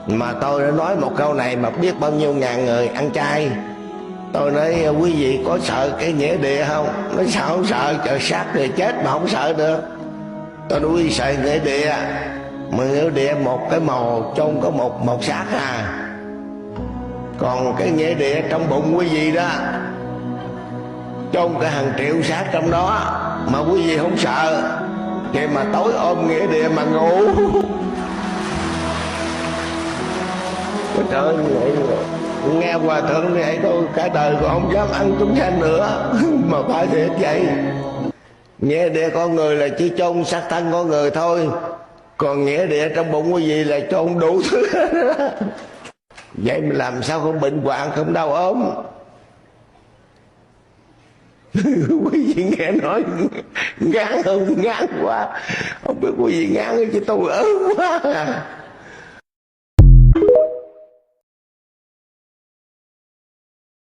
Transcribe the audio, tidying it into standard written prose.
Mà tôi đã nói một câu này mà biết bao nhiêu ngàn người ăn chay. Tôi nói quý vị có sợ cái nghĩa địa không? Nói sao không sợ, trời sát người chết mà không sợ được. Tôi nói quý vị sợ nghĩa địa, mà nghĩa địa một cái mồ chôn có một xác à. Còn cái nghĩa địa trong bụng quý vị đó chôn cả hàng triệu xác trong đó mà quý vị không sợ, vậy mà tối ôm nghĩa địa mà ngủ. Trời ơi, nghe hòa thượng vậy tôi cả đời còn không dám ăn chúng sanh nữa. Mà phải thiệt vậy. Nghĩa địa con người là chỉ chôn xác thân con người thôi, còn nghĩa địa trong bụng quý vị là chôn đủ thứ. Vậy mà làm sao không bệnh hoạn, không đau ốm? Quý vị nghe nói ngán không? Ngán quá. Không biết quý vị ngán chứ tôi ớn quá.